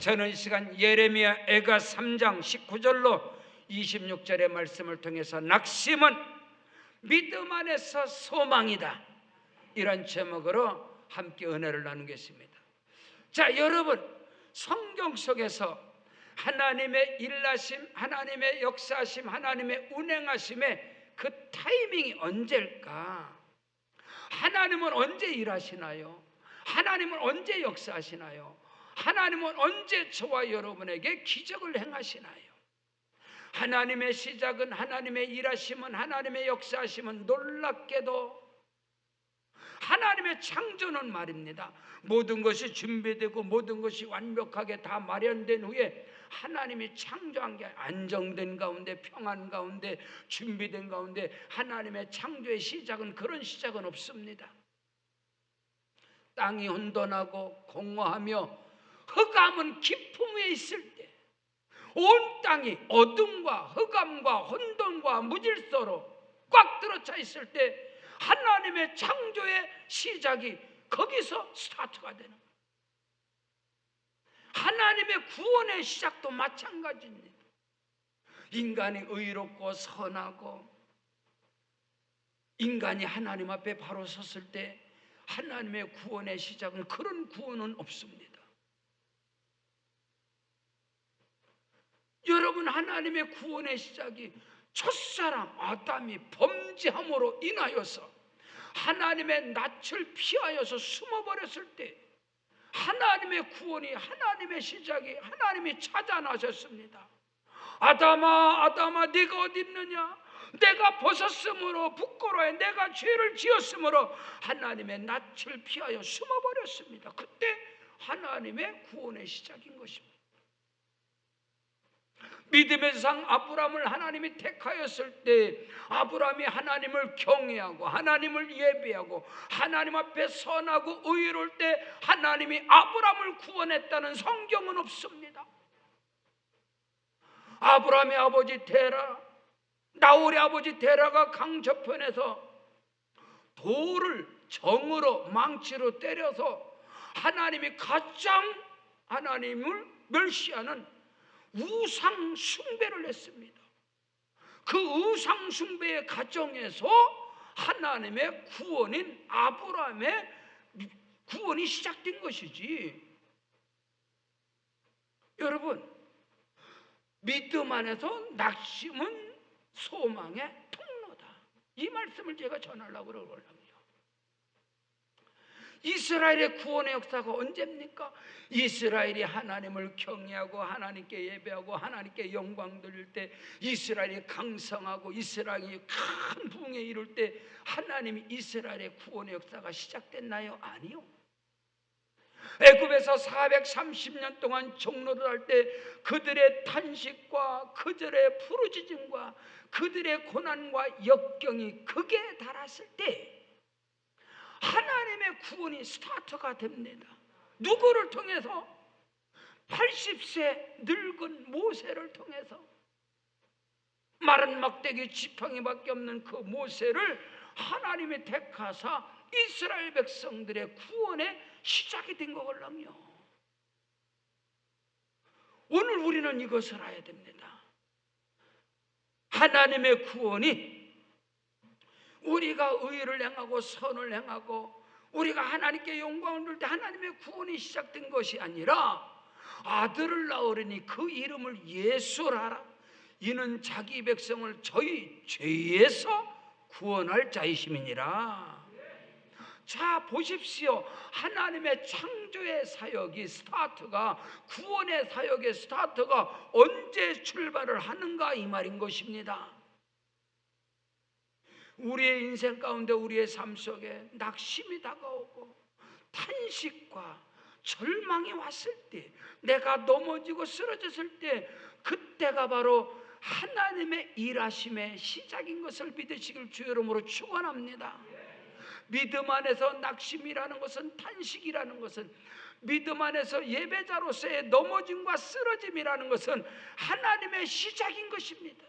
저는 이 시간 예레미야 애가 3장 19절로 26절의 말씀을 통해서 낙심은 믿음 안에서 소망이다, 이런 제목으로 함께 은혜를 나누겠습니다. 자, 여러분, 성경 속에서 하나님의 일하심, 하나님의 역사하심, 하나님의 운행하심의 그 타이밍이 언제일까? 하나님은 언제 일하시나요? 하나님은 언제 역사하시나요? 하나님은 언제 저와 여러분에게 기적을 행하시나요? 하나님의 시작은, 하나님의 일하심은, 하나님의 역사하심은 놀랍게도 하나님의 창조는 말입니다, 모든 것이 준비되고 모든 것이 완벽하게 다 마련된 후에 하나님이 창조한 게 안정된 가운데, 평안 가운데, 준비된 가운데 하나님의 창조의 시작은, 그런 시작은 없습니다. 땅이 혼돈하고 공허하며 흑암은 깊음 위에 있을 때, 온 땅이 어둠과 흑암과 혼돈과 무질서로 꽉 들어차 있을 때 하나님의 창조의 시작이 거기서 스타트가 되는 거예요. 하나님의 구원의 시작도 마찬가지입니다. 인간이 의롭고 선하고 인간이 하나님 앞에 바로 섰을 때 하나님의 구원의 시작은, 그런 구원은 없습니다. 여러분, 하나님의 구원의 시작이 첫사람 아담이 범죄함으로 인하여서 하나님의 낯을 피하여서 숨어버렸을 때 하나님의 구원이, 하나님의 시작이 하나님이 찾아 나셨습니다. 아담아, 아담아, 네가 어디 있느냐? 내가 벗었으므로 부끄러워 내가 죄를 지었으므로 하나님의 낯을 피하여 숨어버렸습니다. 그때 하나님의 구원의 시작인 것입니다. 믿음의 상 아브라함을 하나님이 택하였을 때 아브라함이 하나님을 경외하고 하나님을 예배하고 하나님 앞에 선하고 의로울 때 하나님이 아브라함을 구원했다는 성경은 없습니다. 아브라함의 아버지 데라, 나홀의 아버지 데라가 강 저편에서 돌을 정으로 망치로 때려서 하나님이 가장 하나님을 멸시하는 우상 숭배를 했습니다. 그 우상 숭배의 과정에서 하나님의 구원인 아브라함의 구원이 시작된 것이지. 여러분, 믿음 안에서 낙심은 소망의 통로다, 이 말씀을 제가 전하려고 그러거든요. 이스라엘의 구원의 역사가 언제입니까? 이스라엘이 하나님을 경외하고 하나님께 예배하고 하나님께 영광 돌릴 때, 이스라엘이 강성하고 이스라엘이 큰 부흥에 이룰 때 하나님이 이스라엘의 구원의 역사가 시작됐나요? 아니요. 애굽에서 430년 동안 종노를 할 때 그들의 탄식과 그들의 부르짖음과 그들의 고난과 역경이 극에 달했을 때 하나님의 구원이 스타트가 됩니다. 누구를 통해서? 80세 늙은 모세를 통해서. 마른 막대기 지팡이밖에 없는 그 모세를 하나님이 택하사 이스라엘 백성들의 구원의 시작이 된 거걸랑요. 오늘 우리는 이것을 알아야 됩니다. 하나님의 구원이 우리가 의를 행하고 선을 행하고 우리가 하나님께 영광을 돌릴 때 하나님의 구원이 시작된 것이 아니라, 아들을 낳으려니 그 이름을 예수라, 이는 자기 백성을 저희 죄에서 구원할 자이심이니라. 자, 보십시오. 하나님의 창조의 사역이 스타트가, 구원의 사역의 스타트가 언제 출발을 하는가, 이 말인 것입니다. 우리의 인생 가운데, 우리의 삶 속에 낙심이 다가오고 탄식과 절망이 왔을 때, 내가 넘어지고 쓰러졌을 때, 그때가 바로 하나님의 일하심의 시작인 것을 믿으시길 주 이름으로 축원합니다. 믿음 안에서 낙심이라는 것은, 탄식이라는 것은, 믿음 안에서 예배자로서의 넘어짐과 쓰러짐이라는 것은 하나님의 시작인 것입니다.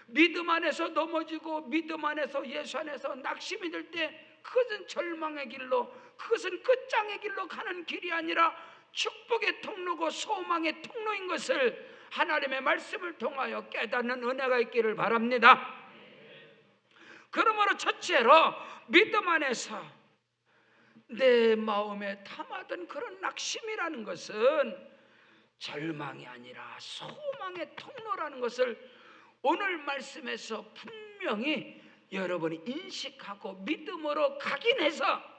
믿음 안에서 넘어지고 믿음 안에서 예수 안에서 낙심이 들 때 그것은 절망의 길로, 그것은 끝장의 길로 가는 길이 아니라 축복의 통로고 소망의 통로인 것을 하나님의 말씀을 통하여 깨닫는 은혜가 있기를 바랍니다. 그러므로 첫째로 믿음 안에서 내 마음에 담아둔 그런 낙심이라는 것은 절망이 아니라 소망의 통로라는 것을 오늘 말씀에서 분명히 여러분이 인식하고 믿음으로 각인해서,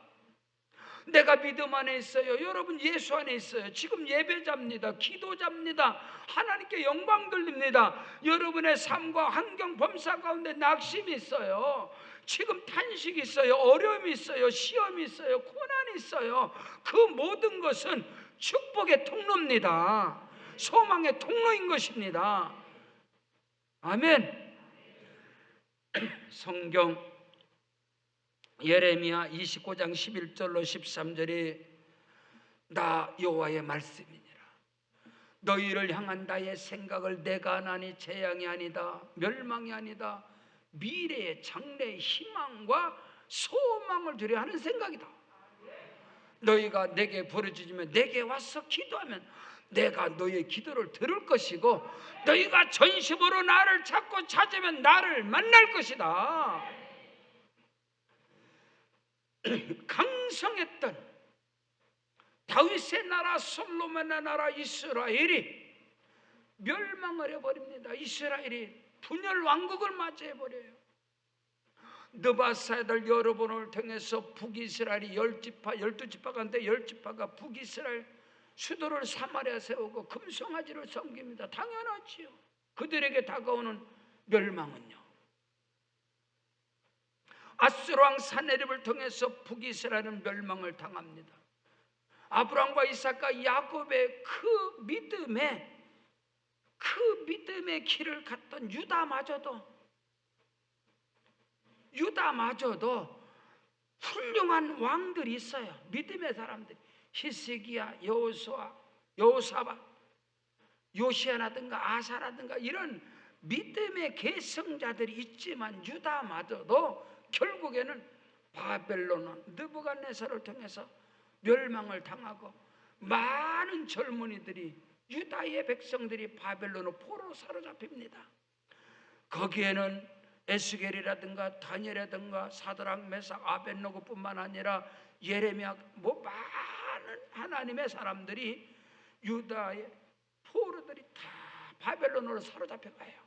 내가 믿음 안에 있어요, 여러분 예수 안에 있어요, 지금 예배자입니다, 기도자입니다, 하나님께 영광 돌립니다, 여러분의 삶과 환경 범사 가운데 낙심이 있어요, 지금 탄식이 있어요, 어려움이 있어요, 시험이 있어요, 고난이 있어요, 그 모든 것은 축복의 통로입니다. 소망의 통로인 것입니다. 아멘. 성경 예레미야 29장 11절로 13절이 나 여호와의 말씀이니라. 너희를 향한 나의 생각을 내가 하나니 재앙이 아니다, 멸망이 아니다, 미래의 장래의 희망과 소망을 주려 하는 생각이다. 너희가 내게 부르짖으면, 내게 와서 기도하면 내가 너희의 기도를 들을 것이고, 너희가 전심으로 나를 찾고 찾으면 나를 만날 것이다. 강성했던 다윗의 나라, 솔로몬의 나라 이스라엘이 멸망을 해버립니다. 이스라엘이 분열 왕국을 맞이해버려요. 느바사들 여러분을 통해서 북이스라엘이 12지파 가운데 10지파가 북이스라엘 수도를 사마리아 세우고 금송아지를 섬깁니다. 당연하지요. 그들에게 다가오는 멸망은요, 아수르 왕 사네립을 통해서 북이스라엘은 멸망을 당합니다. 아브라함과 이삭과 야곱의 그 믿음의 길을 갔던 유다마저도 훌륭한 왕들이 있어요. 믿음의 사람들이. 히스기야, 여호사밧, 요시아라든가 아사라든가 이런 믿음의 계승자들이 있지만, 유다마저도 결국에는 바벨론 느부갓네살을 통해서 멸망을 당하고, 많은 젊은이들이, 유다의 백성들이 바벨론으로 포로로 사로잡힙니다. 거기에는 에스겔이라든가 다니엘이라든가 사드락 메삭 아벳노고뿐만 아니라 예레미야, 많은 하나님의 사람들이, 유다의 포로들이 다 바벨론으로 사로잡혀가요.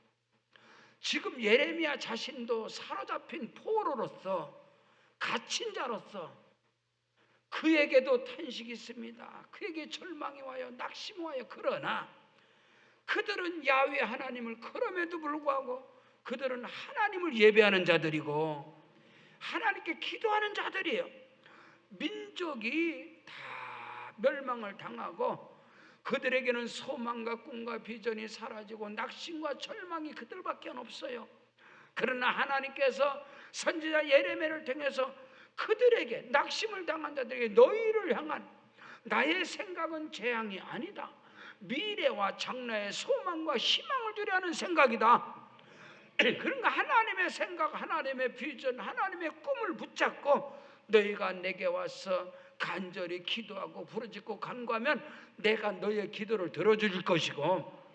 지금 예레미야 자신도 사로잡힌 포로로서, 갇힌 자로서 그에게도 탄식이 있습니다. 그에게 절망이 와요, 낙심이 와요. 그러나 그들은 야훼 하나님을, 그럼에도 불구하고 그들은 하나님을 예배하는 자들이고 하나님께 기도하는 자들이에요. 민족이 다 멸망을 당하고 그들에게는 소망과 꿈과 비전이 사라지고 낙심과 절망이 그들밖에 없어요. 그러나 하나님께서 선지자 예레미야를 통해서 그들에게, 낙심을 당한 자들에게, 너희를 향한 나의 생각은 재앙이 아니다, 미래와 장래의 소망과 희망을 주려 하는 생각이다. 그러니까 하나님의 생각, 하나님의 비전, 하나님의 꿈을 붙잡고 너희가 내게 와서 간절히 기도하고 부르짖고 간구하면 내가 너희의 기도를 들어줄 것이고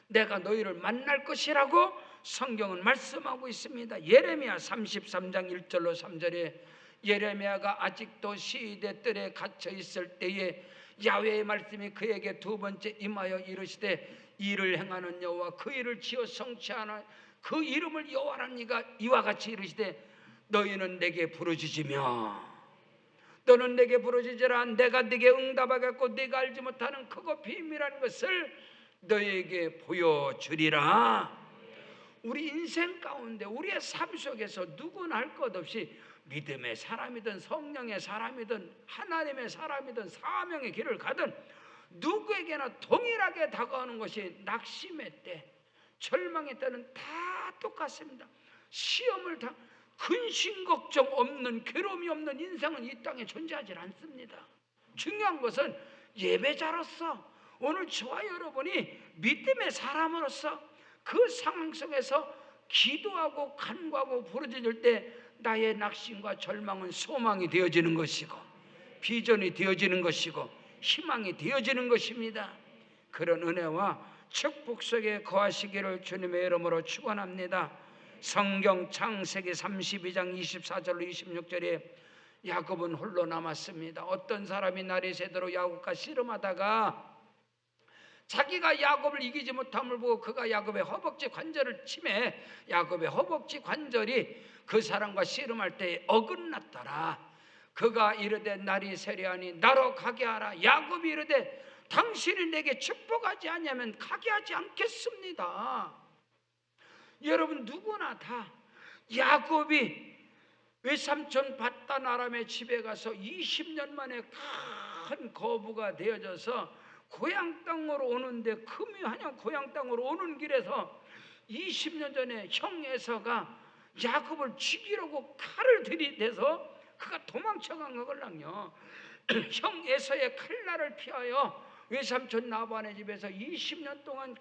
내가 너희를 만날 것이라고 성경은 말씀하고 있습니다. 예레미야 33장 1절로 3절에 예레미야가 아직도 시대 뜰에 갇혀 있을 때에 야훼의 말씀이 그에게 두 번째 임하여 이르시되, 일을 행하는 여호와, 그 일을 지어 성취하는 그 이름을 여호와라, 네가 이와 같이 이르시되, 너희는 내게 부르짖으며 너는 내게 부르짖으라, 내가 네게 응답하겠고 네가 알지 못하는 크고 비밀한 것을 너희에게 보여주리라. 우리 인생 가운데, 우리의 삶 속에서 누구나 할 것 없이 믿음의 사람이든 성령의 사람이든 하나님의 사람이든 사명의 길을 가든 누구에게나 동일하게 다가오는 것이 낙심의 때, 절망의 때는 다 똑같습니다. 시험을 다, 근심 걱정 없는, 괴로움이 없는 인생은 이 땅에 존재하지 않습니다. 중요한 것은 예배자로서, 오늘 저와 여러분이 믿음의 사람으로서 그 상황 속에서 기도하고 간구하고 부르짖을 때 나의 낙심과 절망은 소망이 되어지는 것이고, 비전이 되어지는 것이고, 희망이 되어지는 것입니다. 그런 은혜와 축복 속에 거하시기를 주님의 이름으로 축원합니다. 성경 창세기 32장 24절로 26절에 야곱은 홀로 남았습니다. 어떤 사람이 날이 새도록 야곱과 씨름하다가 자기가 야곱을 이기지 못함을 보고 그가 야곱의 허벅지 관절을 치매 야곱의 허벅지 관절이 그 사람과 씨름할 때에 어긋났더라. 그가 이르되 날이 새려하니 나로 가게 하라. 야곱이 이르되 당신이 내게 축복하지 않으면 가게 하지 않겠습니다. 여러분 누구나 다 야곱이 외삼촌 밧단 아람의 집에 가서 20년 만에 큰 거부가 되어져서 고향 땅으로 오는데 금이하냐 고향 땅으로 오는 길에서 20년 전에 형 에서가 야곱을 죽이려고 칼을 들이대서 그가 도망쳐간 거걸랑요. 형 에서의 칼날을 피하여 외삼촌 라반의 집에서 20년 동안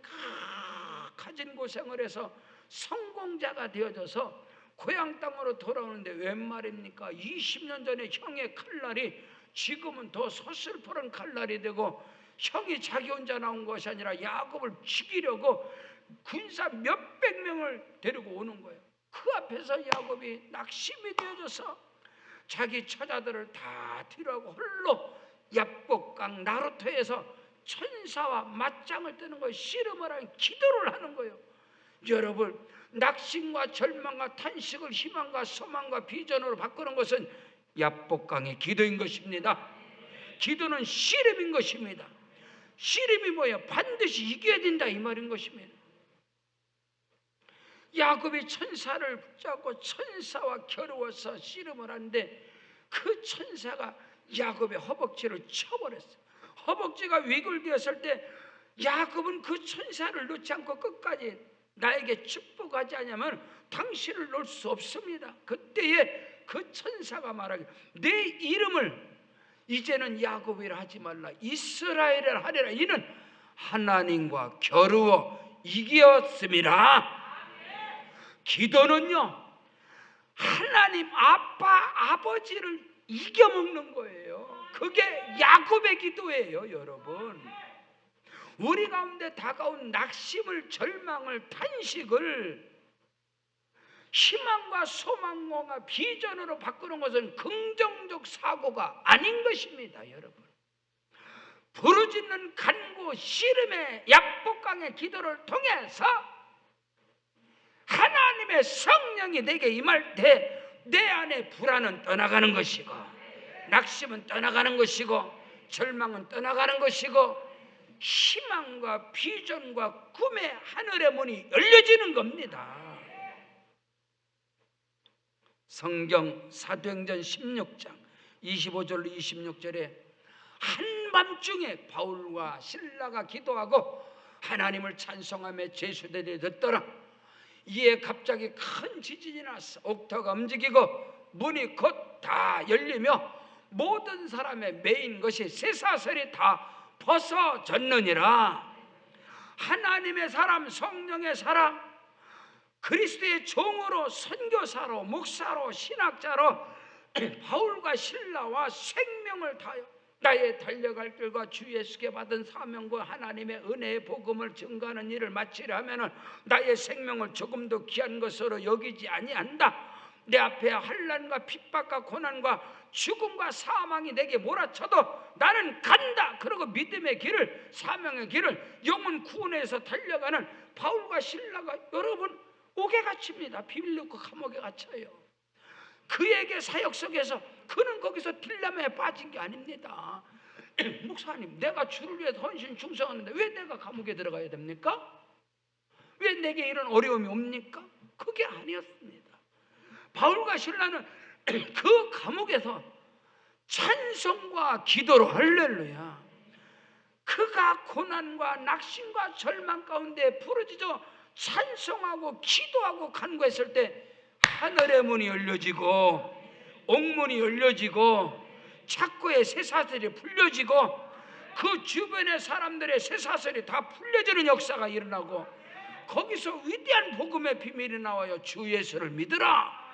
가진 고생을 해서 성공자가 되어져서 고향 땅으로 돌아오는데 웬 말입니까? 20년 전에 형의 칼날이 지금은 더 서슬퍼런 칼날이 되고 형이 자기 혼자 나온 것이 아니라 야곱을 죽이려고 군사 몇백 명을 데리고 오는 거예요. 그 앞에서 야곱이 낙심이 되어져서 자기 처자들을 다 뒤로하고 홀로 야복강 나루터에서 천사와 맞짱을 뜨는 거예요. 씨름을 하는 기도를 하는 거예요. 여러분 낙심과 절망과 탄식을 희망과 소망과 비전으로 바꾸는 것은 야복강의 기도인 것입니다. 기도는 씨름인 것입니다. 씨름이 뭐예요? 반드시 이겨야 된다 이 말인 것입니다. 야곱이 천사를 붙잡고 천사와 겨루어서 씨름을 하는데 그 천사가 야곱의 허벅지를 쳐버렸어요. 허벅지가 위골되었을 때 야곱은 그 천사를 놓지 않고 끝까지 나에게 축복하지 않으면 당신을 놓을 수 없습니다. 그때에 그 천사가 말하기를 내 이름을 이제는 야곱이라 하지 말라 이스라엘이라 하리라. 이는 하나님과 겨루어 이겼음이라. 기도는요 하나님 아빠 아버지를 이겨먹는 거예요. 그게 야곱의 기도예요. 여러분 우리 가운데 다가온 낙심을 절망을 탄식을 희망과 소망과 비전으로 바꾸는 것은 긍정적 사고가 아닌 것입니다. 여러분 부르짖는 간구 씨름의 야복강의 기도를 통해서 하나님의 성령이 내게 임할 때 내 안에 불안은 떠나가는 것이고 낙심은 떠나가는 것이고 절망은 떠나가는 것이고 희망과 비전과 꿈의 하늘의 문이 열려지는 겁니다. 성경 사도행전 16장 25절로 26절에 한밤중에 바울과 실라가 기도하고 하나님을 찬송하며 제수들이 듣더라. 이에 갑자기 큰 지진이 났어. 옥토가 움직이고 문이 곧 다 열리며 모든 사람의 메인 것이 쇠사슬이 다 벗어졌느니라. 하나님의 사람 성령의 사람 그리스도의 종으로 선교사로 목사로 신학자로 바울과 실라와 생명을 다하여 나의 달려갈 길과 주 예수께 받은 사명과 하나님의 은혜의 복음을 증거하는 일을 마치려 하면은 나의 생명을 조금도 귀한 것으로 여기지 아니한다. 내 앞에 환난과 핍박과 고난과 죽음과 사망이 내게 몰아쳐도 나는 간다. 그리고 믿음의 길을 사명의 길을 영혼 구원에서 달려가는 바울과 실라가 여러분 옥에 갇힙니다. 비밀리고 감옥에 갇혀요. 그에게 사역 속에서 그는 거기서 딜레마에 빠진 게 아닙니다. 목사님 내가 주를 위해서 헌신 충성하는데 왜 내가 감옥에 들어가야 됩니까? 왜 내게 이런 어려움이 옵니까? 그게 아니었습니다. 바울과 실라는 그 감옥에서 찬송과 기도로 할렐루야 그가 고난과 낙심과 절망 가운데 부르짖어 찬송하고 기도하고 간구했을 때 하늘의 문이 열려지고 옥문이 열려지고 착고의 쇠사슬이 풀려지고 그 주변의 사람들의 쇠사슬이 다 풀려지는 역사가 일어나고 거기서 위대한 복음의 비밀이 나와요. 주 예수를 믿으라.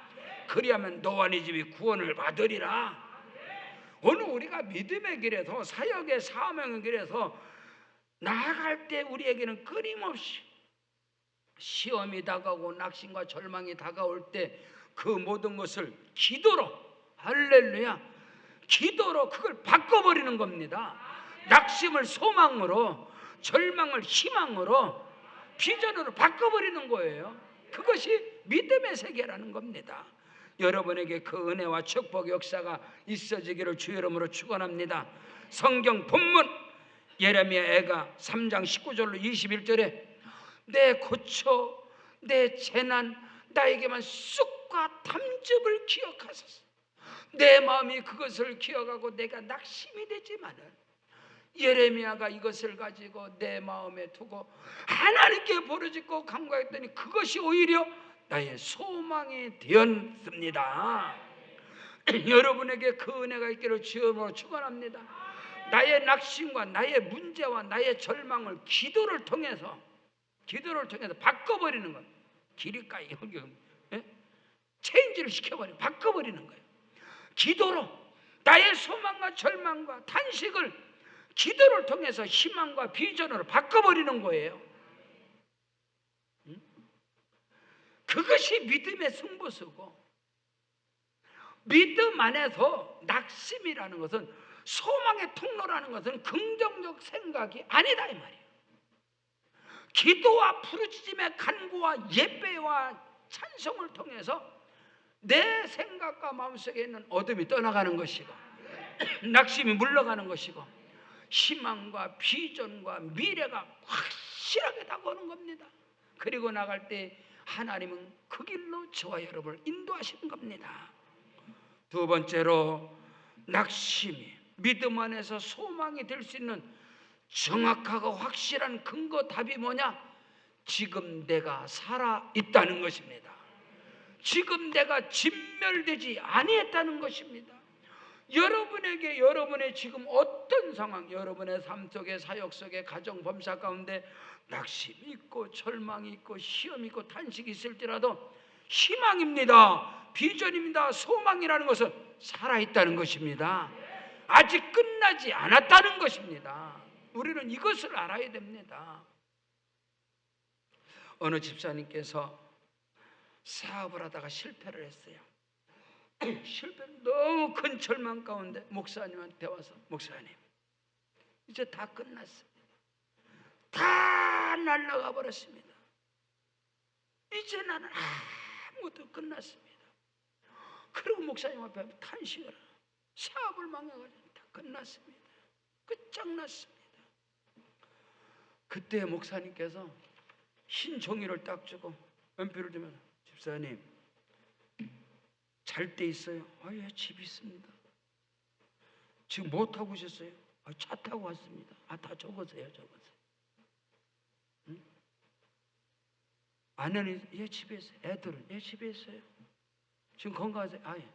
그리하면 너와 네 집이 구원을 받으리라. 오늘 우리가 믿음의 길에서, 사역의 사명의 길에서 나아갈 때 우리에게는 끊임없이 시험이 다가오고 낙심과 절망이 다가올 때 그 모든 것을 기도로, 할렐루야, 기도로 그걸 바꿔버리는 겁니다. 낙심을 소망으로, 절망을 희망으로, 비전으로 바꿔버리는 거예요. 그것이 믿음의 세계라는 겁니다. 여러분에게 그 은혜와 축복의 역사가 있어지기를 주의 이름으로 축원합니다. 성경 본문 예레미야가 3장 19절로 21절에 내 고초, 내 재난, 나에게만 쑥과 탐즙을 기억하소서. 내 마음이 그것을 기억하고 내가 낙심이 되지만은 예레미야가 이것을 가지고 내 마음에 두고 하나님께 부르짖고 간구했더니 그것이 오히려 나의 소망이 되었습니다. 여러분에게 그 은혜가 있기를 주여로 축원합니다. 나의 낙심과 나의 문제와 나의 절망을 기도를 통해서 바꿔버리는 것. 기리까지 체인지를 시켜버리고 바꿔버리는 거예요. 기도로 나의 소망과 절망과 탄식을 기도를 통해서 희망과 비전으로 바꿔버리는 거예요. 그것이 믿음의 승부수고, 믿음 안에서 낙심이라는 것은, 소망의 통로라는 것은 긍정적 생각이 아니다 이 말이에요. 기도와 부르짖음의 간구와 예배와 찬송을 통해서 내 생각과 마음속에 있는 어둠이 떠나가는 것이고 낙심이 물러가는 것이고 희망과 비전과 미래가 확실하게 다가오는 겁니다. 그리고 나갈 때 하나님은 그 길로 저와 여러분을 인도하시는 겁니다. 두 번째로, 낙심이 믿음 안에서 소망이 될 수 있는 정확하고 확실한 근거 답이 뭐냐? 지금 내가 살아있다는 것입니다. 지금 내가 진멸되지 아니했다는 것입니다. 여러분에게 여러분의 지금 어떤 상황, 여러분의 삶 속에, 사역 속에, 가정 범사 가운데 낙심이 있고 절망이 있고 시험이 있고 탄식이 있을지라도 희망입니다, 비전입니다, 소망이라는 것은 살아있다는 것입니다. 아직 끝나지 않았다는 것입니다. 우리는 이것을 알아야 됩니다. 어느 집사님께서 사업을 하다가 실패를 했어요. 너무 큰 절망 가운데 목사님한테 와서, 목사님 이제 다 끝났습니다. 다 날아가 버렸습니다. 이제 나는 아무것도 끝났습니다. 그리고 목사님 앞에 탄식을, 사업을 망해가지고 다 끝났습니다. 끝장났습니다. 그때 목사님께서 흰 종이를 딱 주고 연필을 주면, 집사님 잘 때 있어요? 예, 집 있습니다. 지금 뭐 타고 오셨어요? 차 타고 왔습니다. 다 적으세요, 적으세요. 응? 아내는 예, 집에 있어요. 애들은 예, 집에 있어요. 지금 건강하세요? 예.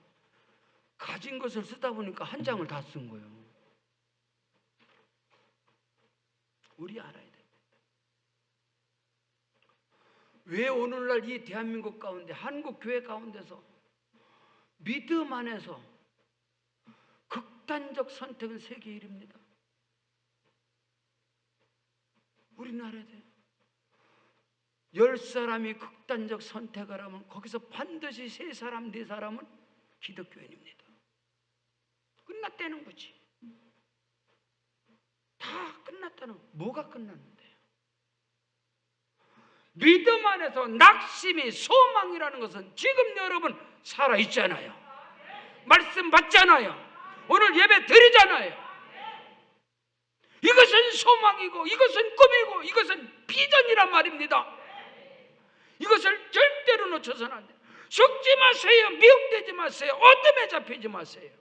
가진 것을 쓰다 보니까 한 장을 다 쓴 거예요. 우리 알아야 돼. 왜 오늘날 이 대한민국 가운데, 한국 교회 가운데서 믿음 안에서 극단적 선택은 세계 1위입니다. 우리나라에 10사람이 극단적 선택을 하면 거기서 반드시 3사람, 4사람은 기독교인입니다. 끝났다는 거지. 다 끝났다는 거. 뭐가 끝났는데요? 믿음 안에서 낙심이, 소망이라는 것은 지금 여러분 살아있잖아요. 말씀 받잖아요. 오늘 예배 드리잖아요. 이것은 소망이고, 이것은 꿈이고, 이것은 비전이란 말입니다. 이것을 절대로 놓쳐서는 안 돼요. 속지 마세요. 미혹되지 마세요. 어둠에 잡히지 마세요.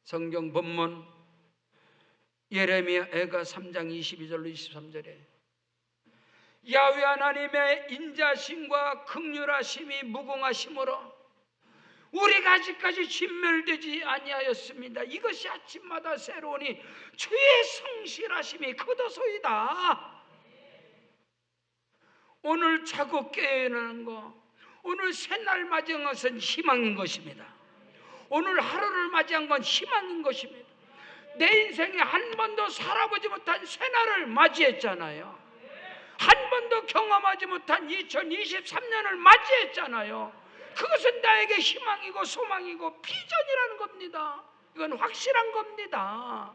성경 본문 예레미야가 3장 22절로 23절에 야훼 하나님의 인자심과 긍휼하심이 무궁하심으로 우리가 아직까지 진멸되지 아니하였습니다. 이것이 아침마다 새로우니 주의 성실하심이 크도소이다. 오늘 자고 깨어나는 거, 오늘 새날 맞은 것은 희망인 것입니다. 오늘 하루를 맞이한 건 희망인 것입니다. 내 인생에 한 번도 살아보지 못한 새날을 맞이했잖아요. 한 번도 경험하지 못한 2023년을 맞이했잖아요. 그것은 나에게 희망이고 소망이고 비전이라는 겁니다. 이건 확실한 겁니다.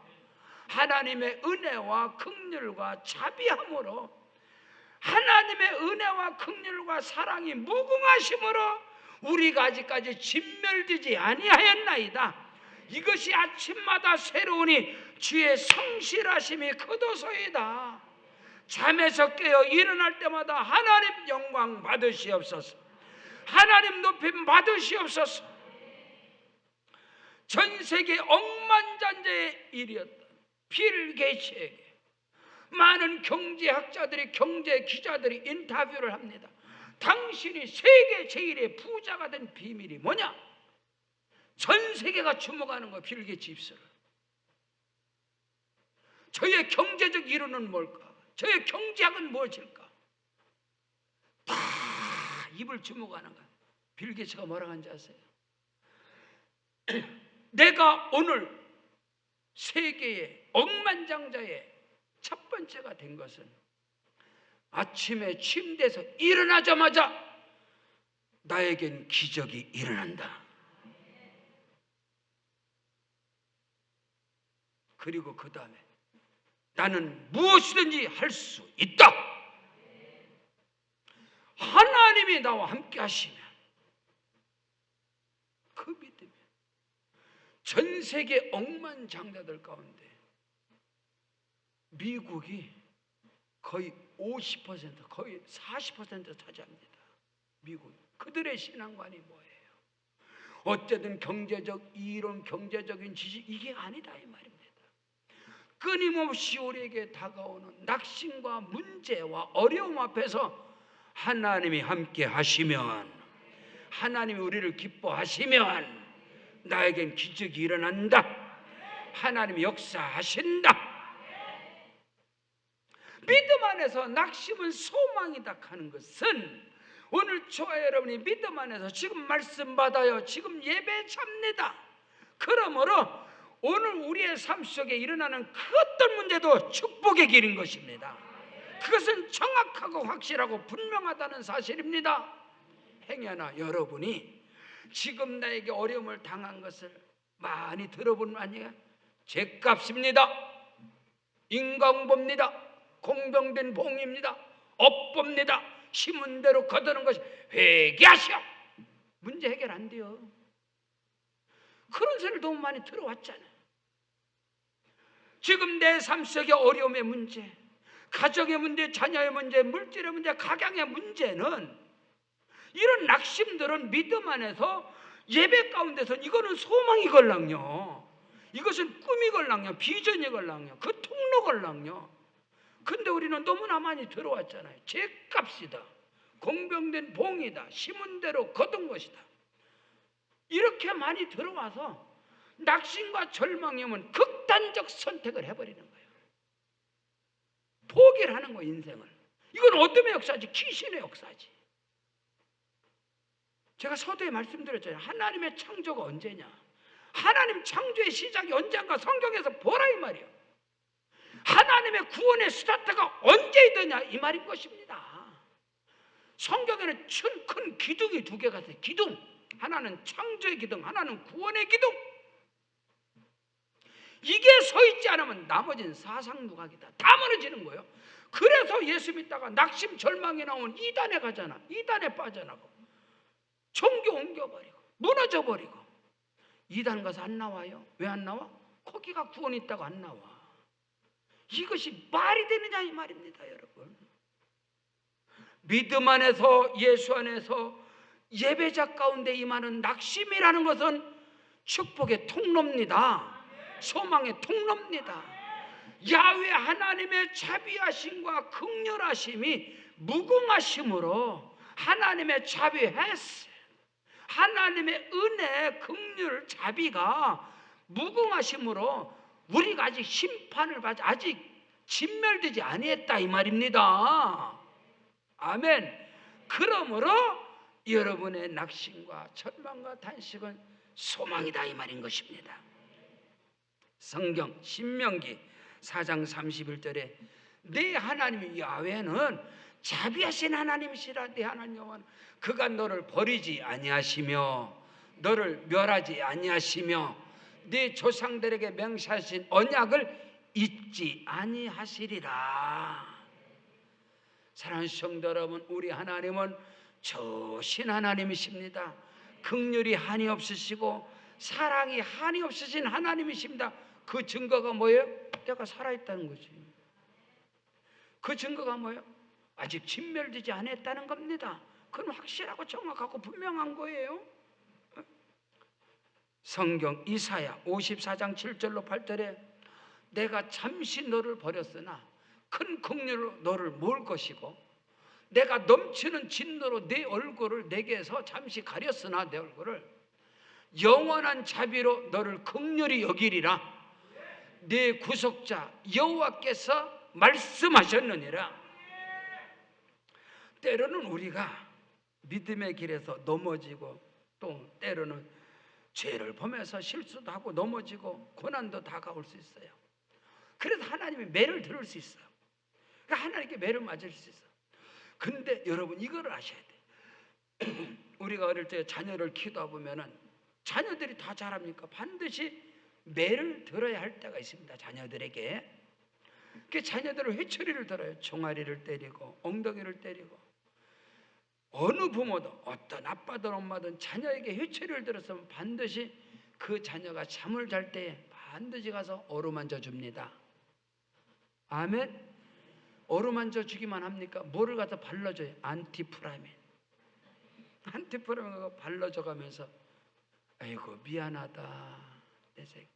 하나님의 은혜와 긍휼과 자비함으로, 하나님의 은혜와 긍휼과 사랑이 무궁하심으로 우리가 아직까지 진멸되지 아니하였나이다. 이것이 아침마다 새로우니 주의 성실하심이 크도소이다. 잠에서 깨어 일어날 때마다 하나님 영광 받으시옵소서. 하나님 높임 받으시옵소서. 전 세계 억만장자의 일이었던 빌 게이츠에게 많은 경제학자들이, 경제 기자들이 인터뷰를 합니다. 당신이 세계 제일의 부자가 된 비밀이 뭐냐? 전 세계가 주목하는 거예요. 빌 게이츠 입술을. 저의 경제적 이론은 뭘까? 저의 경제학은 무엇일까? 다 입을 주목하는 거예요. 빌 게이츠가 뭐라고 하는지 아세요? 내가 오늘 세계의 억만장자의 첫 번째가 된 것은 아침에 침대에서 일어나자마자 나에겐 기적이 일어난다. 그리고 그 다음에 나는 무엇이든지 할 수 있다. 하나님이 나와 함께 하시면, 그 믿음이 전 세계 억만장자들 가운데 미국이 거의 50%, 거의 40% 차지합니다. 미국. 그들의 신앙관이 뭐예요? 어쨌든 경제적 이론, 경제적인 지식, 이게 아니다 이 말입니다. 끊임없이 우리에게 다가오는 낙심과 문제와 어려움 앞에서 하나님이 함께 하시면, 하나님이 우리를 기뻐하시면 나에겐 기적이 일어난다. 하나님이 역사하신다. 믿음 안에서 낙심은 소망이다 하는 것은, 오늘 저와 여러분이 믿음 안에서 지금 말씀 받아요, 지금 예배 잡니다. 그러므로 오늘 우리의 삶 속에 일어나는 그 어떤 문제도 축복의 길인 것입니다. 그것은 정확하고 확실하고 분명하다는 사실입니다. 행여나 여러분이 지금 나에게 어려움을 당한 것을 많이 들어본 거 아니에요? 죄값입니다. 인간보입니다. 공평된 봉입니다. 업보입니다. 심은 대로 거두는 것이 회개하시오. 문제 해결 안 돼요. 그런 소리를 너무 많이 들어왔잖아요. 지금 내 삶 속의 어려움의 문제, 가정의 문제, 자녀의 문제, 물질의 문제, 가정의 문제는, 이런 낙심들은 믿음 안에서 예배 가운데서 이거는 소망이걸랑요, 이것은 꿈이걸랑요, 비전이걸랑요, 그 통로걸랑요. 근데 우리는 너무나 많이 들어왔잖아요. 죄값이다, 공평된 봉이다, 심은 대로 거둔 것이다. 이렇게 많이 들어와서 낙심과 절망이 오면 극단적 선택을 해버리는 거예요. 포기를 하는 거예요, 인생을. 이건 어둠의 역사지, 귀신의 역사지. 제가 서두에 말씀드렸잖아요. 하나님의 창조가 언제냐? 하나님 창조의 시작이 언젠가 성경에서 보라 이 말이에요. 하나님의 구원의 스타트가 언제이더냐 이 말인 것입니다. 성경에는 큰 기둥이 두 개가 있어요. 기둥. 하나는 창조의 기둥, 하나는 구원의 기둥. 이게 서 있지 않으면 나머지는 사상누각이다. 다 무너지는 거예요. 그래서 예수 믿다가 낙심 절망이 나오면 이단에 가잖아. 이단에 빠져나고 종교 옮겨버리고 무너져버리고. 이단 가서 안 나와요. 왜 안 나와? 거기가 구원이 있다고 안 나와. 이것이 말이 되느냐 이 말입니다, 여러분. 믿음 안에서, 예수 안에서 예배자 가운데 임하는 낙심이라는 것은 축복의 통로입니다. 소망의 통로입니다. 야훼 하나님의 자비하심과 긍휼하심이 무궁하심으로 하나님의 자비 헤스, 하나님의 은혜, 긍휼, 자비가 무궁하심으로 우리가 아직 심판을 받지, 아직 진멸되지 아니했다 이 말입니다. 아멘. 그러므로 여러분의 낙심과 절망과 단식은 소망이다 이 말인 것입니다. 성경 신명기 4장 31절에 네 하나님 야훼는 자비하신 하나님이시라. 네 하나님 여호와는 그가 너를 버리지 아니하시며 너를 멸하지 아니하시며 네 조상들에게 맹세하신 언약을 잊지 아니하시리라. 사랑하는 성도 여러분, 우리 하나님은 좋으신 하나님이십니다. 긍휼이 한이 없으시고 사랑이 한이 없으신 하나님이십니다. 그 증거가 뭐예요? 내가 살아있다는 거지. 그 증거가 뭐예요? 아직 진멸되지 않았다는 겁니다. 그건 확실하고 정확하고 분명한 거예요. 성경 이사야 54장 7절로 8절에 내가 잠시 너를 버렸으나 큰 긍휼로 너를 모을 것이고 내가 넘치는 진노로 네 얼굴을 내게서 잠시 가렸으나 내 얼굴을 영원한 자비로 너를 긍휼히 여기리라. 네 구속자 여호와께서 말씀하셨느니라. 때로는 우리가 믿음의 길에서 넘어지고 또 때로는 죄를 범해서 실수도 하고 넘어지고 고난도 다가올 수 있어요. 그래서 하나님이 매를 들을 수 있어요. 그러니까 하나님께 매를 맞을 수 있어요. 근데 여러분 이거를 아셔야 돼요. 우리가 어릴 때 자녀를 키우다 보면은 자녀들이 다 잘합니까? 반드시 매를 들어야 할 때가 있습니다. 자녀들에게. 그 자녀들은 회초리를 들어요. 종아리를 때리고 엉덩이를 때리고. 어느 부모도 어떤 아빠든 엄마든 자녀에게 회초리를 들었으면 반드시 그 자녀가 잠을 잘 때 반드시 가서 어루만져 줍니다. 아멘. 어루만져 주기만 합니까? 뭐를 갖다 발라줘요? 안티프라민. 안티프라민을 발라줘 가면서 아이고 미안하다 내 새끼야.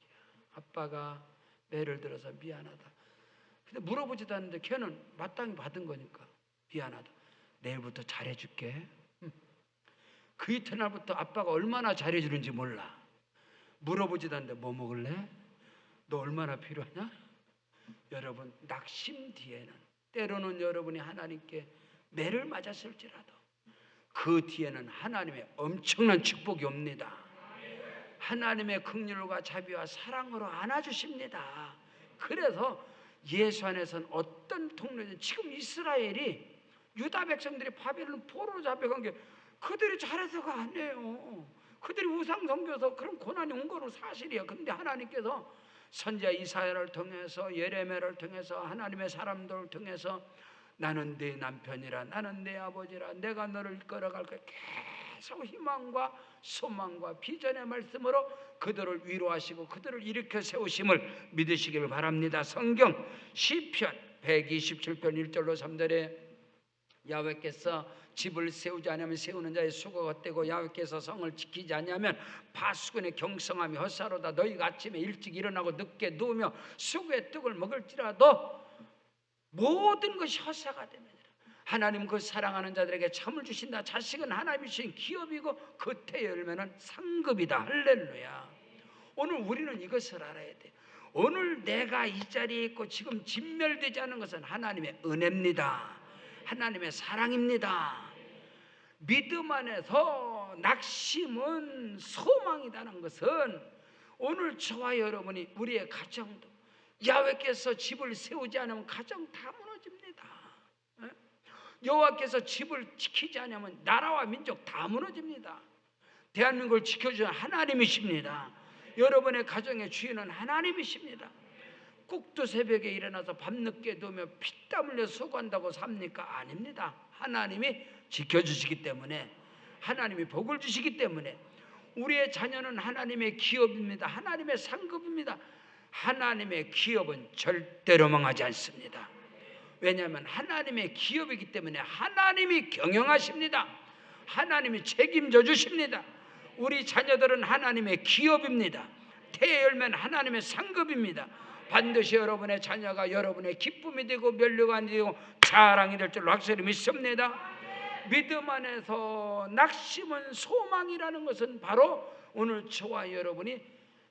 아빠가 매를 들어서 미안하다. 근데 물어보지도 않는데 걔는 마땅히 받은 거니까 미안하다. 내일부터 잘해줄게. 그 이튿날부터 아빠가 얼마나 잘해주는지 몰라. 물어보지도 않는데 뭐 먹을래? 너 얼마나 필요하냐? 여러분 낙심 뒤에는 때로는 여러분이 하나님께 매를 맞았을지라도 그 뒤에는 하나님의 엄청난 축복이 옵니다. 하나님의 긍휼과 자비와 사랑으로 안아주십니다. 그래서 예수 안에서는 어떤 통로든 지금 이스라엘이 유다 백성들이 바벨론 포로로 잡혀간 게 그들이 잘해서가 아니에요. 그들이 우상 섬겨서 그런 고난이 온 거는 사실이야. 근데 하나님께서 선지자 이사야를 통해서 예레미야를 통해서 하나님의 사람들을 통해서 나는 네 남편이라 나는 네 아버지라 내가 너를 이끌어갈 거야. 계속 희망과 소망과 비전의 말씀으로 그들을 위로하시고 그들을 일으켜 세우심을 믿으시길 바랍니다. 성경 시편 127편 1절로 3절에 야훼께서 집을 세우지 않으면 세우는 자의 수고가 헛되고 야훼께서 성을 지키지 않으면 파수꾼의 경성함이 헛사로다. 너희가 아침에 일찍 일어나고 늦게 누우며 수고의 떡을 먹을지라도 모든 것이 헛사가 됩니다. 하나님 그 사랑하는 자들에게 참을 주신다. 자식은 하나님이 주신 기업이고 겉에 열매는 상급이다. 할렐루야. 오늘 우리는 이것을 알아야 돼. 오늘 내가 이 자리에 있고 지금 진멸되지 않은 것은 하나님의 은혜입니다. 하나님의 사랑입니다. 믿음 안에서 낙심은 소망이라는 것은 오늘 저와 여러분이 우리의 가정도 야훼께서 집을 세우지 않으면 가정 다 무너집니다. 여호와께서 집을 지키지 않으면 나라와 민족 다 무너집니다. 대한민국을 지켜주는 하나님이십니다. 여러분의 가정의 주인은 하나님이십니다. 꼭두 새벽에 일어나서 밤늦게 누우며 피땀 흘려 수고한다고 삽니까? 아닙니다. 하나님이 지켜주시기 때문에 하나님이 복을 주시기 때문에 우리의 자녀는 하나님의 기업입니다. 하나님의 상급입니다. 하나님의 기업은 절대로 망하지 않습니다. 왜냐하면 하나님의 기업이기 때문에 하나님이 경영하십니다. 하나님이 책임져 주십니다. 우리 자녀들은 하나님의 기업입니다. 태의 열매는 하나님의 상급입니다. 반드시 여러분의 자녀가 여러분의 기쁨이 되고 면류관이 되고 자랑이 될 줄로 확실히 믿습니다. 믿음 안에서 낙심은 소망이라는 것은 바로 오늘 저와 여러분이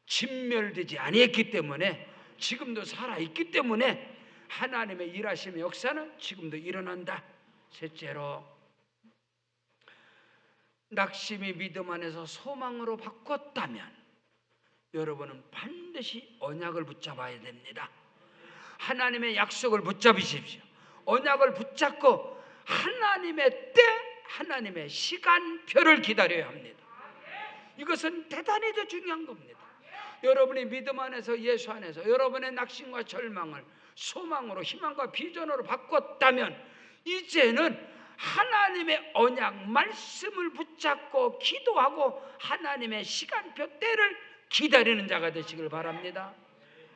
진멸되지 아니했기 때문에 지금도 살아있기 때문에 하나님의 일하심의 역사는 지금도 일어난다. 셋째로 낙심이 믿음 안에서 소망으로 바꿨다면 여러분은 반드시 언약을 붙잡아야 됩니다. 하나님의 약속을 붙잡으십시오. 언약을 붙잡고 하나님의 때, 하나님의 시간표를 기다려야 합니다. 이것은 대단히 더 중요한 겁니다. 여러분이 믿음 안에서, 예수 안에서 여러분의 낙심과 절망을 소망으로, 희망과 비전으로 바꿨다면 이제는 하나님의 언약 말씀을 붙잡고 기도하고 하나님의 시간표 때를 기다리는 자가 되시길 바랍니다.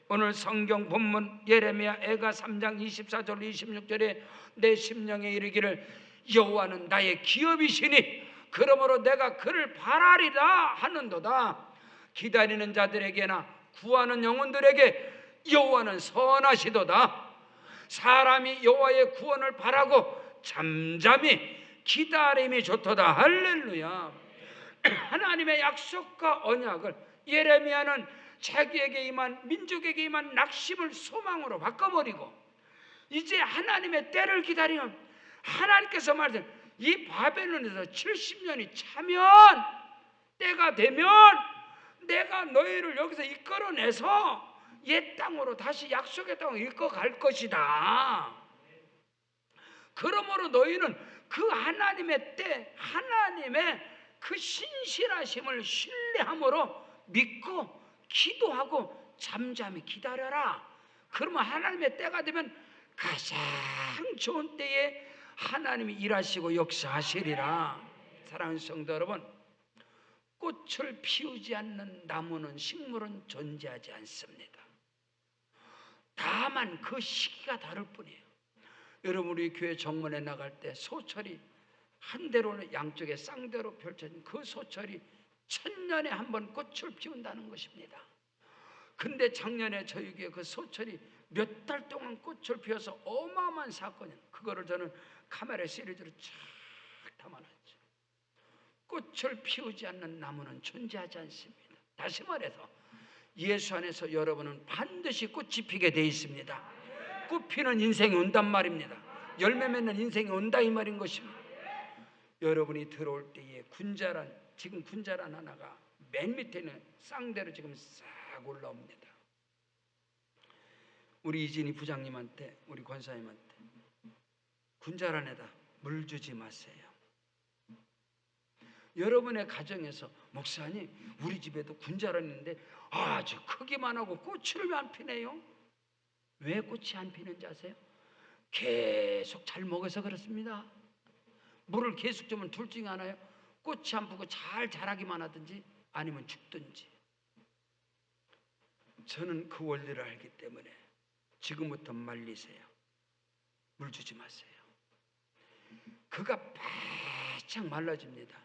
오늘 성경 본문 예레미야 애가 3장 24절 26절에 내 심령에 이르기를 여호와는 나의 기업이시니 그러므로 내가 그를 바라리라 하는도다. 기다리는 자들에게나 구하는 영혼들에게 여호와는 선하시도다. 사람이 여호와의 구원을 바라고 잠잠히 기다림이 좋도다. 할렐루야. 하나님의 약속과 언약을 예레미야는 자기에게 임한, 민족에게 임한 낙심을 소망으로 바꿔버리고 이제 하나님의 때를 기다리면 하나님께서 말씀, 이 바벨론에서 70년이 차면, 때가 되면 내가 너희를 여기서 이끌어내서 옛 땅으로, 다시 약속의 땅으로 이끌어갈 것이다. 그러므로 너희는 그 하나님의 때, 하나님의 그 신실하심을 신뢰함으로 믿고 기도하고 잠잠히 기다려라. 그러면 하나님의 때가 되면 가장 좋은 때에 하나님이 일하시고 역사하시리라. 사랑하는 성도 여러분, 꽃을 피우지 않는 나무는, 식물은 존재하지 않습니다. 다만 그 시기가 다를 뿐이에요. 여러분, 우리 교회 정문에 나갈 때 소철이 한 대로 양쪽에 쌍대로 펼쳐진 그 소철이 1000년에 한 번 꽃을 피운다는 것입니다. 근데 작년에 저희 교회 그 소철이 몇 달 동안 꽃을 피워서 어마어마한 사건이에요. 그거를 저는 카메라 시리즈로 쫙 담아놨죠. 꽃을 피우지 않는 나무는 존재하지 않습니다. 다시 말해서 예수 안에서 여러분은 반드시 꽃이 피게 돼 있습니다. 꽃 피는 인생이 온단 말입니다. 열매 맺는 인생이 온다 이 말인 것입니다. 여러분이 들어올 때에 지금 군자란 하나가 맨 밑에는 쌍대로 지금 싹 올라옵니다. 우리 이진희 부장님한테, 우리 권사님한테 군자란에다 물 주지 마세요. 여러분의 가정에서 목사님, 우리 집에도 군자란 있는데 아주 크기만 하고 꽃을 왜 안 피네요? 왜 꽃이 안 피는지 아세요? 계속 잘 먹어서 그렇습니다. 물을 계속 주면 둘 중에 하나요. 꽃이 안 피고 잘 자라기만 하든지 아니면 죽든지. 저는 그 원리를 알기 때문에 지금부터 말리세요. 물 주지 마세요. 그가 바짝 말라집니다.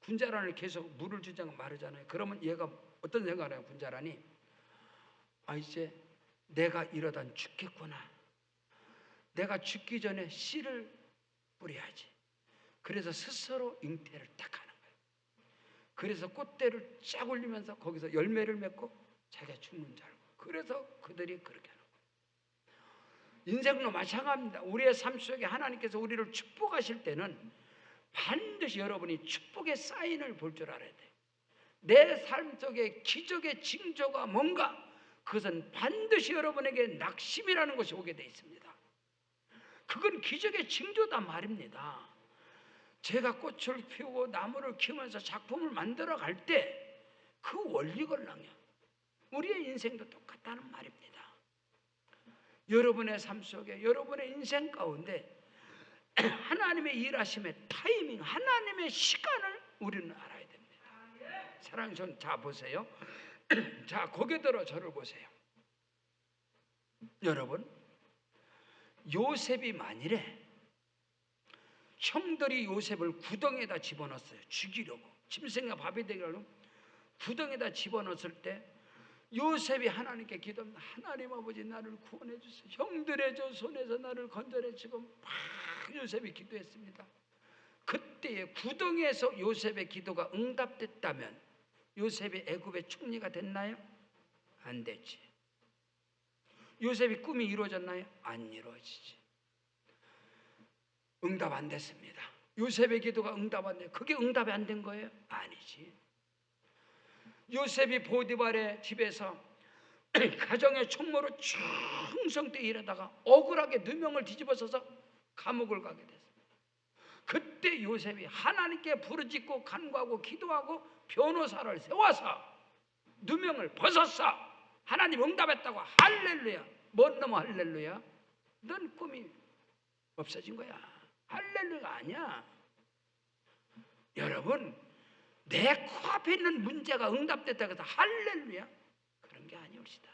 군자란을 계속 물을 주지 않고 마르잖아요. 그러면 얘가 어떤 생각을 해요? 군자란이 이제 내가 이러다 죽겠구나. 내가 죽기 전에 씨를 뿌려야지. 그래서 스스로 잉태를 딱 하는 거예요. 그래서 꽃대를 쫙 올리면서 거기서 열매를 맺고 자기가 죽는 줄 알고, 그래서 그들이 그렇게 하는 거예요. 인생도 마찬가지입니다. 우리의 삶 속에 하나님께서 우리를 축복하실 때는 반드시 여러분이 축복의 사인을 볼 줄 알아야 돼요. 내 삶 속에 기적의 징조가 뭔가, 그것은 반드시 여러분에게 낙심이라는 것이 오게 되어 있습니다. 그건 기적의 징조다 말입니다. 제가 꽃을 피우고 나무를 키우면서 작품을 만들어 갈 때 그 원리걸랑요. 우리의 인생도 똑같다는 말입니다. 여러분의 삶 속에, 여러분의 인생 가운데 하나님의 일하심의 타이밍, 하나님의 시간을 우리는 알아야 됩니다. 사랑하는 전, 자 보세요. 자, 고개 들어 저를 보세요. 여러분, 요셉이 만일에 형들이 요셉을 구덩이에다 집어넣었어요. 죽이려고, 짐승과 밥이 되게 하려고 구덩이에다 집어넣었을 때 요셉이 하나님께 기도합니다. 하나님 아버지, 나를 구원해 주세요. 형들의 저 손에서 나를 건져내. 지금 막 요셉이 기도했습니다. 그때에 구덩이에서 요셉의 기도가 응답됐다면 요셉이 애굽의 총리가 됐나요? 안 됐지. 요셉이 꿈이 이루어졌나요? 안 이루어지지. 응답 안 됐습니다. 요셉의 기도가 응답 안 돼. 그게 응답이 안 된 거예요? 아니지. 요셉이 보디발의 집에서 가정의 총무로 충성되게 일하다가 억울하게 누명을 뒤집어서서 감옥을 가게 됐어요. 그때 요셉이 하나님께 부르짖고 간구하고 기도하고 변호사를 세워서 누명을 벗었어. 하나님 응답했다고. 할렐루야. 뭔 놈의 할렐루야? 넌 꿈이 없어진 거야. 할렐루야가 아니야. 여러분, 내 코앞에 있는 문제가 응답됐다고 해서 할렐루야? 그런 게 아니옵시다.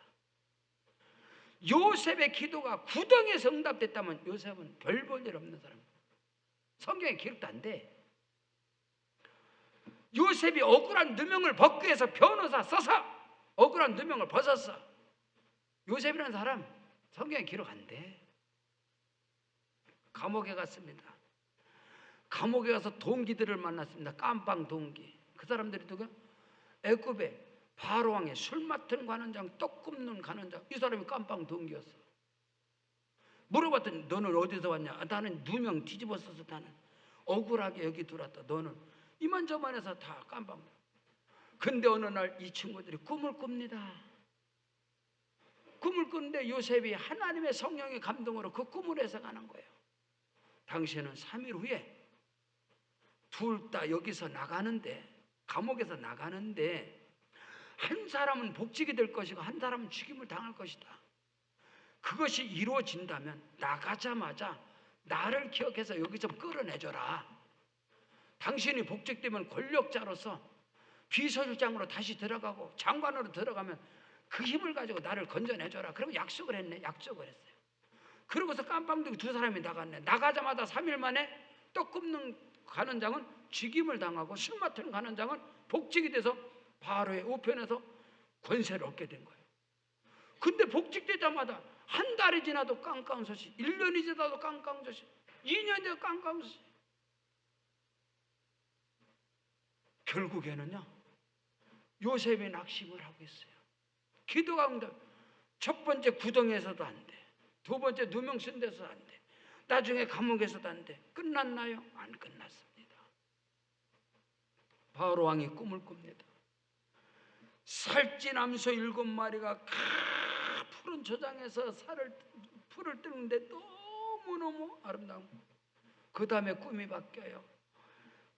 요셉의 기도가 구덩이에서 응답됐다면 요셉은 별 볼 일 없는 사람. 성경에 기록도 안 돼. 요셉이 억울한 누명을 벗기 위해서 변호사 써서 억울한 누명을 벗었어. 요셉이라는 사람 성경에 기록 안 돼. 감옥에 갔습니다. 감옥에 가서 동기들을 만났습니다. 깜빵 동기. 그 사람들이 누구야? 애굽의 바로왕의 술 맡은 관원장, 떡 굽는 관원장. 이 사람이 깜빵 동기였어. 물어봤더니 너는 어디서 왔냐? 나는 누명 뒤집어 써서 나는 억울하게 여기 들어왔다. 너는 이만저만해서 다 깜빵. 근데 어느 날 이 친구들이 꿈을 꿉니다. 꿈을 꾸는데 요셉이 하나님의 성령의 감동으로 그 꿈을 해석하는 거예요. 당신은 3일 후에 둘 다 여기서 나가는데, 감옥에서 나가는데 한 사람은 복직이 될 것이고 한 사람은 죽임을 당할 것이다. 그것이 이루어진다면 나가자마자 나를 기억해서 여기 좀 끌어내줘라. 당신이 복직되면 권력자로서 비서실장으로 다시 들어가고 장관으로 들어가면 그 힘을 가지고 나를 건져내줘라. 그리고 약속을 했네. 약속을 했어요. 그러고서 깜빵둥이 두 사람이 나갔네. 나가자마자 3일 만에 떡 굽는 관원장은 죽임을 당하고 술 맡은 관원장은 복직이 돼서 바로의 우편에서 권세를 얻게 된 거예요. 근데 복직되자마자 한 달이 지나도 깜깜 소식, 1년이 지나도 깜깜 소식, 2년이 지나도 깜깜 소식. 결국에는요, 요셉이 낙심을 하고 있어요. 기도가 응답. 첫 번째 구덩이에서도 안 돼. 두 번째 누명 쓴 데서도 안 돼. 나중에 감옥에서도 안 돼. 끝났나요? 안 끝났습니다. 바로 왕이 꿈을 꿉니다. 살찐 암소 7마리가 푸른 저장에서 풀을 뜨는데 너무너무 아름다운. 그 다음에 꿈이 바뀌어요.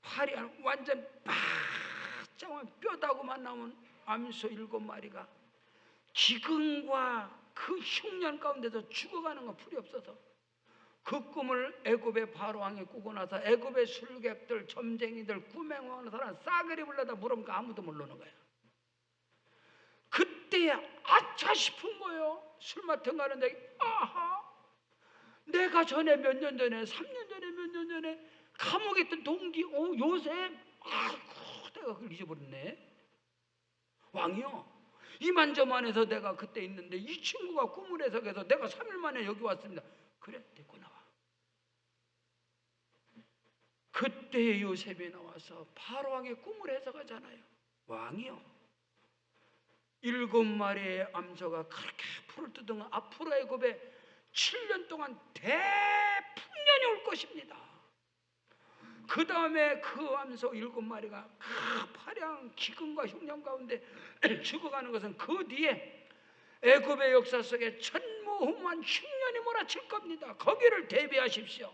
화려한 완전 바짝한 뼈다구만 나온 암소 7마리가 기근과 그 흉년 가운데서 죽어가는 건 풀이 없어서 그 꿈을 애굽의 바로왕이 꾸고 나서 애굽의 술객들, 점쟁이들, 구맹하는 사람 싸그리 불러다 물으니까 아무도 모르는 거야. 그때 아차 싶은 거예요. 술 맡은 가는데 아하, 내가 전에 몇 년 전에 3년 전에 몇 년 전에 감옥에 있던 동기 요셉, 아이고 내가 그걸 잊어버렸네. 왕이요, 이만저만해서 내가 그때 있는데 이 친구가 꿈을 해석해서 내가 3일 만에 여기 왔습니다. 그래, 데리고 나와. 그때 요셉이 나와서 바로왕의 꿈을 해석하잖아요. 왕이요, 7마리의 암소가 그렇게 풀을 뜯은 앞으로 애굽에 7년 동안 대풍년이 올 것입니다. 그 다음에 그 암소 7마리가 그 화려한 기근과 흉년 가운데 죽어가는 것은 그 뒤에 애굽의 역사 속에 전무후무한 흉년이 몰아칠 겁니다. 거기를 대비하십시오.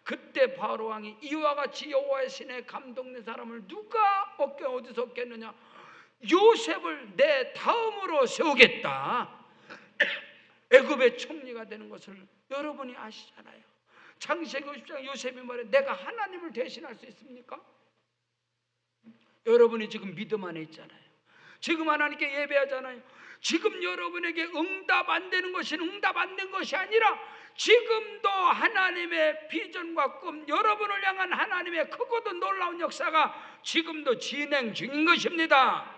그때 바로 왕이 이와 같이 여호와의 신에 감동된 사람을 누가 어디서 얻겠느냐? 요셉을 내 다음으로 세우겠다. 애굽의 총리가 되는 것을 여러분이 아시잖아요. 창세기 50장 요셉이 말해, 내가 하나님을 대신할 수 있습니까? 여러분이 지금 믿음 안에 있잖아요. 지금 하나님께 예배하잖아요. 지금 여러분에게 응답 안 되는 것이 응답 안 된 것이 아니라 지금도 하나님의 비전과 꿈, 여러분을 향한 하나님의 크고도 놀라운 역사가 지금도 진행 중인 것입니다.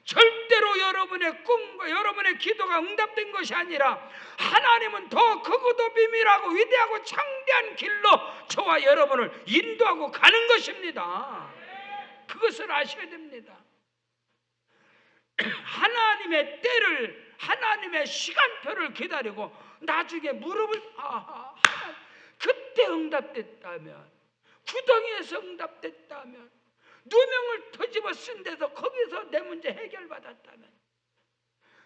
절대로 여러분의 꿈과 여러분의 기도가 응답된 것이 아니라 하나님은 더 크고도 비밀하고 위대하고 창대한 길로 저와 여러분을 인도하고 가는 것입니다. 그것을 아셔야 됩니다. 하나님의 때를, 하나님의 시간표를 기다리고 나중에 무릎을 그때 응답됐다면, 구덩이에서 응답됐다면, 누명을 터집어 쓴 데서 거기서 내 문제 해결받았다면,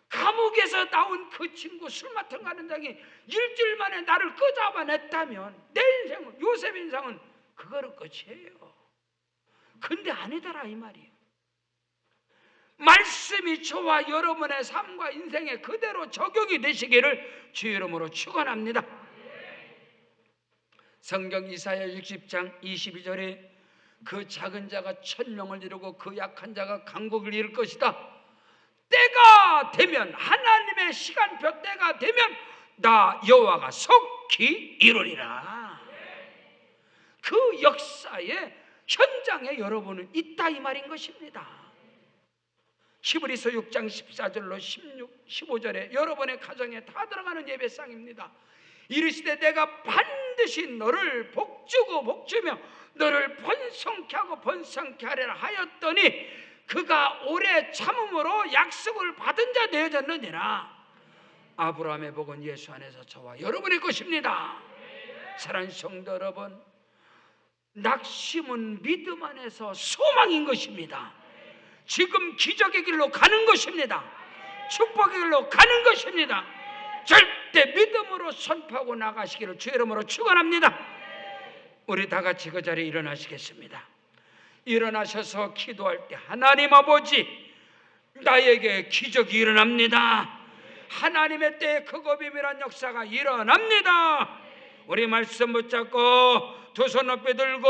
감옥에서 나온 그 친구 술 맡은 가는 장이 일주일 만에 나를 끄잡아냈다면 내 인생은, 요셉 인생은 그거로 끝이에요. 근데 아니더라 이 말이에요. 말씀이 저와 여러분의 삶과 인생에 그대로 적용이 되시기를 주 이름으로 축원합니다. 성경 이사야 60장 22절에 그 작은 자가 1000명을 이루고 그 약한 자가 강국을 이룰 것이다. 때가 되면, 하나님의 시간표 때가 되면 나 여호와가 속히 이루리라. 그 역사의 현장에 여러분은 있다 이 말인 것입니다. 히브리서 6장 14절로 16, 15절에 여러분의 가정에 다 들어가는 예배상입니다. 이르시되 내가 반드시 너를 복주고 복주며 너를 번성케 하고 번성케 하리라 하였더니 그가 오래 참음으로 약속을 받은 자 되어졌느니라. 아브라함의 복은 예수 안에서 저와 여러분의 것입니다. 사랑하는 성도 여러분, 낙심은 믿음 안에서 소망인 것입니다. 지금 기적의 길로 가는 것입니다. 축복의 길로 가는 것입니다. 절대 믿음으로 선포하고 나가시기를 주 이름으로 축원합니다. 우리 다 같이 그 자리에 일어나시겠습니다. 일어나셔서 기도할 때 하나님 아버지, 나에게 기적이 일어납니다. 하나님의 때에 크고 비밀한 역사가 일어납니다. 우리 말씀 붙잡고 두 손 높이 들고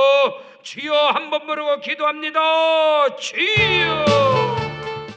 주여 한번 부르고 기도합니다. 주여.